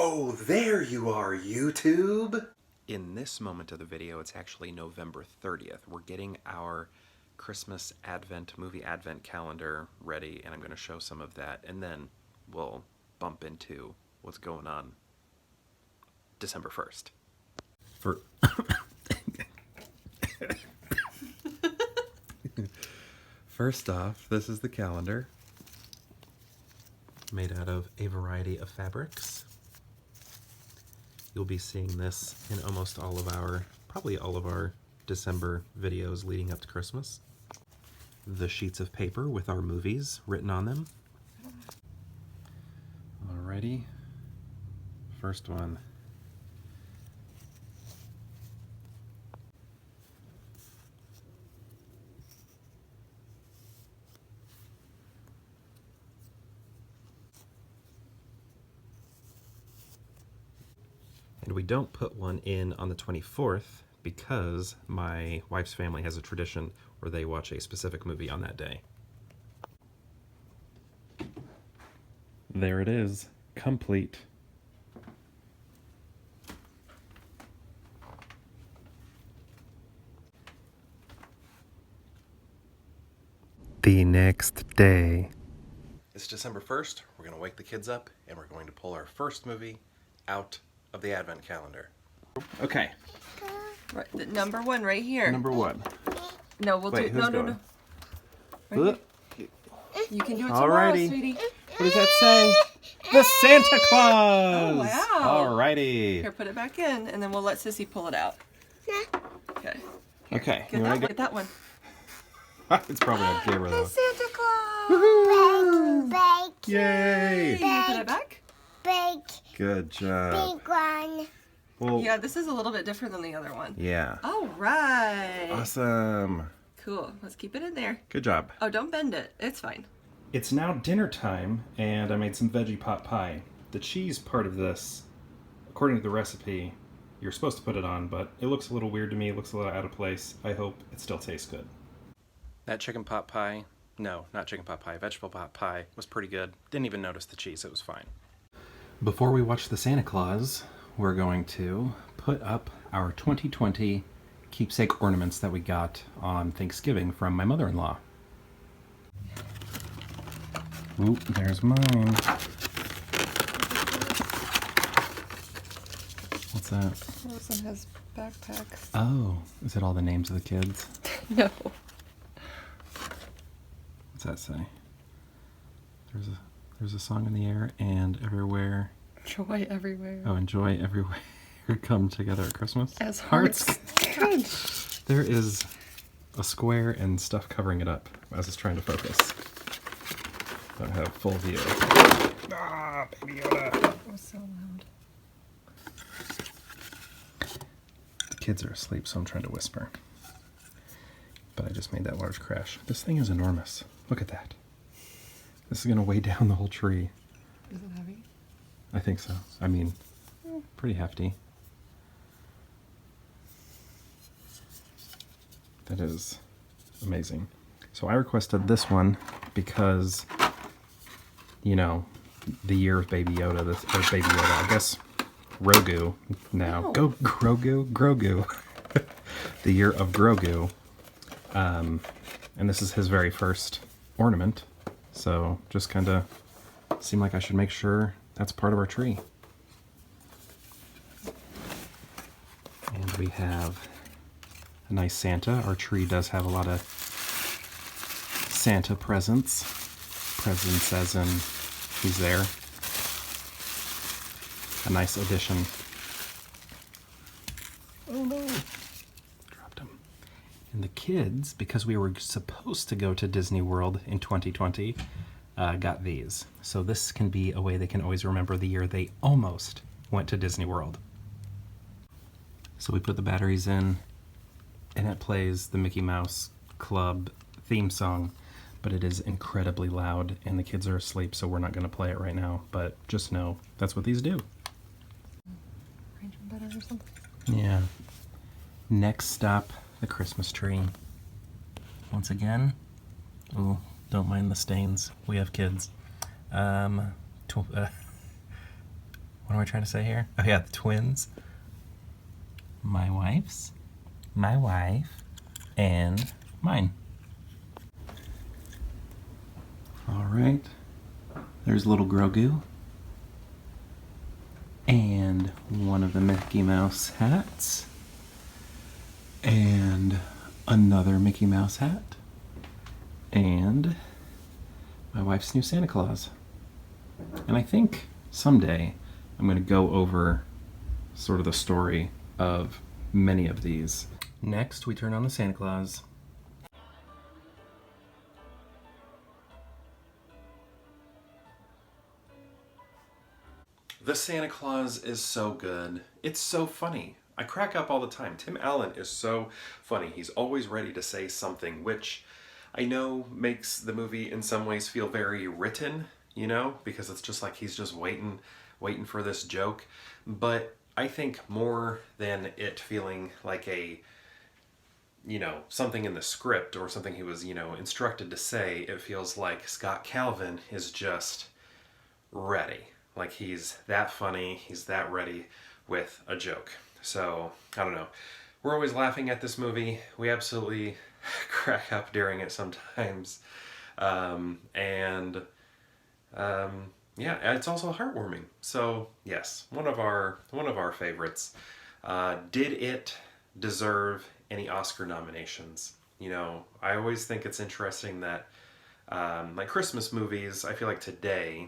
Oh, there you are, YouTube! In this moment of the video, it's actually November 30th. We're getting our Christmas movie advent calendar ready, and I'm going to show some of that, and then we'll bump into what's going on December 1st. First off, this is the calendar, made out of a variety of fabrics. You'll be seeing this in almost all of our, probably all of our December videos leading up to Christmas. The sheets of paper with our movies written on them. Alrighty, first one. And we don't put one in on the 24th because my wife's family has a tradition where they watch a specific movie on that day. There it is, complete. The next day. It's December 1st. We're going to wake the kids up and we're going to pull our first movie out of the advent calendar. Okay. Right, the number one right here. Number one. No, we'll Wait, do no, going? Right here. You can do it tomorrow, Alrighty. sweetie. What does that say? The Santa Claus! Oh, wow. Alrighty. Here, put it back in, and then we'll let Sissy pull it out. Okay. Okay. Get that one. Get that one. It's probably on camera The though. Santa Claus! Big, Yay! Can you put it back? big, Good job. big one. Well, Yeah, this is a little bit different than the other one. yeah. All right. Awesome. Cool. Let's keep it in there. Good job. Oh, don't bend it. It's fine. It's now dinner time, and I made some veggie pot pie. The cheese part of this, according to the recipe, you're supposed to put it on, but it looks a little weird to me. It looks a little out of place. I hope it still tastes good. That chicken pot pie, no, not chicken pot pie, vegetable pot pie was pretty good. Didn't even notice the cheese, it was fine. Before we watch the Santa Claus, we're going to put up our 2020 keepsake ornaments that we got on Thanksgiving from my mother-in-law. Ooh, there's mine. What's that? This one has backpacks. Oh, is it all the names of the kids? No. What's that say? There's a song in the air and everywhere. Joy everywhere. Oh, enjoy everywhere. Come together at Christmas. As hearts. Good. There is a square and stuff covering it up as it's trying to focus. Don't have full view. Ah, Baby Yoda. That was so loud. The kids are asleep, so I'm trying to whisper. But I just made that large crash. This thing is enormous. Look at that. This is going to weigh down the whole tree. Is it heavy? I think so. I mean, pretty hefty. That is amazing. So I requested this one because, you know, the year of Baby Yoda, Baby Yoda, I guess Grogu now. No. Go Grogu. The year of Grogu. And this is his very first ornament. So just kind of seemed like I should make sure that's part of our tree. And we have a nice Santa. Our tree does have a lot of Santa presents. Presents as in he's there. A nice addition. Oh no! Dropped him. And the kids, because we were supposed to go to Disney World in 2020, got these. So this can be a way they can always remember the year they almost went to Disney World. So we put the batteries in, and it plays the Mickey Mouse Club theme song, but it is incredibly loud, and the kids are asleep, so we're not going to play it right now, but just know that's what these do. Arrange them better or something? Yeah. Next stop, the Christmas tree. Once again, ooh, don't mind the stains. We have kids. What What am I trying to say here? Oh yeah, the twins. My wife's, my wife, and mine. All right. There's little Grogu. And one of the Mickey Mouse hats. And another Mickey Mouse hat. And my wife's new Santa Claus. And I think someday I'm going to go over sort of the story of many of these. Next, we turn on the Santa Claus. The Santa Claus is so good. It's so funny. I crack up all the time. Tim Allen is so funny. He's always ready to say something, which I know makes the movie in some ways feel very written, you know, because it's just like he's just waiting for this joke. But I think more than it feeling like a, you know, something in the script or something he was, you know, instructed to say, it feels like Scott Calvin is just ready. Like he's that funny, he's that ready with a joke. So, I don't know. We're always laughing at this movie. We absolutely crack up during it sometimes. Yeah, it's also heartwarming. So, yes, one of our favorites. Did it deserve any Oscar nominations? You know, I always think it's interesting that like Christmas movies, I feel like today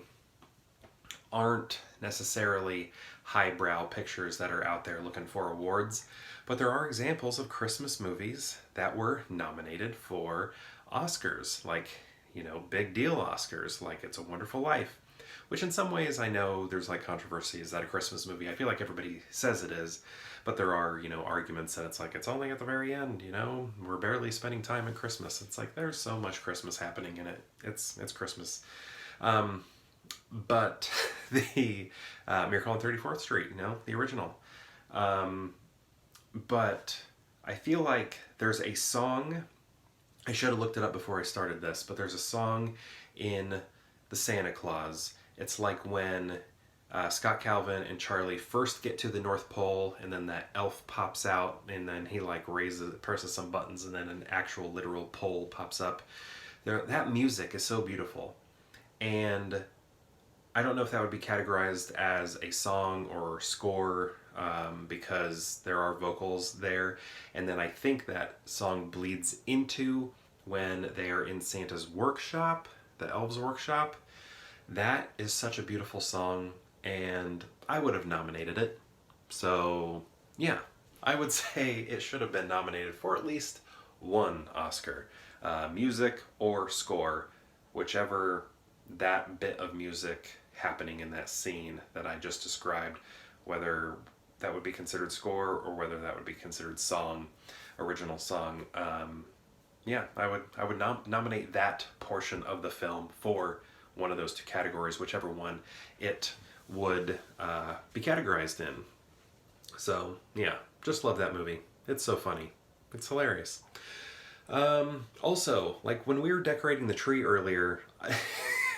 aren't necessarily highbrow pictures that are out there looking for awards, but there are examples of Christmas movies that were nominated for Oscars, like, you know, big deal Oscars, like It's a Wonderful Life, which in some ways I know there's like controversy. Is that a Christmas movie? I feel like everybody says it is, but there are, you know, arguments that it's like, it's only at the very end, you know, we're barely spending time at Christmas. It's like, there's so much Christmas happening in it. It's Christmas. But the Miracle on 34th Street, you know, the original. But I feel like there's a song, I should have looked it up before I started this, but there's a song in the Santa Claus. It's like when Scott Calvin and Charlie first get to the North Pole, and then that elf pops out, and then he like presses some buttons, and then an actual literal pole pops up. That music is so beautiful. And I don't know if that would be categorized as a song or score, because there are vocals there. And then I think that song bleeds into when they are in Santa's workshop, the elves' workshop. That is such a beautiful song, and I would have nominated it. So, yeah, I would say it should have been nominated for at least one Oscar. Music or score, whichever that bit of music happening in that scene that I just described, whether that would be considered score or whether that would be considered song, original song. Yeah, I would nominate that portion of the film for one of those two categories, whichever one it would be categorized in. So yeah, just love that movie. It's so funny. It's hilarious. Also, like when we were decorating the tree earlier,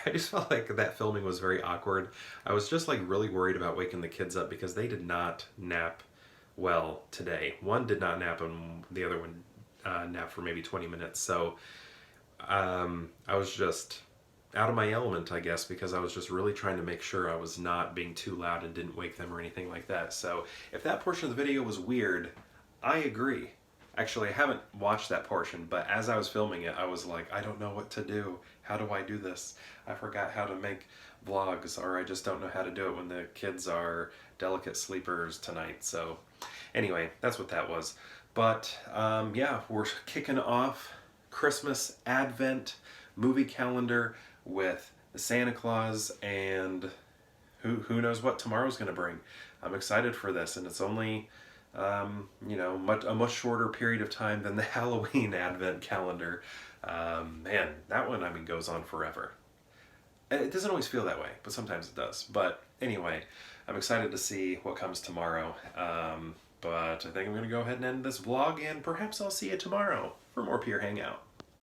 I just felt like that filming was very awkward. I was just like really worried about waking the kids up because they did not nap well today. One did not nap and the other one napped for maybe 20 minutes. So I was just out of my element, I guess, because I was just really trying to make sure I was not being too loud and didn't wake them or anything like that. So if that portion of the video was weird, I agree. Actually, I haven't watched that portion, but as I was filming it, I was like, I don't know what to do. How do I do this? I forgot how to make vlogs, or I just don't know how to do it when the kids are delicate sleepers tonight. So anyway, that's what that was. But yeah, we're kicking off Christmas Advent movie calendar with the Santa Claus, and who knows what tomorrow's going to bring. I'm excited for this, and it's only you know, a much shorter period of time than the Halloween Advent calendar. Man, that one, I mean, goes on forever. It doesn't always feel that way, but sometimes it does. But anyway, I'm excited to see what comes tomorrow. But I think I'm going to go ahead and end this vlog, and perhaps I'll see you tomorrow for more Pure Hangout.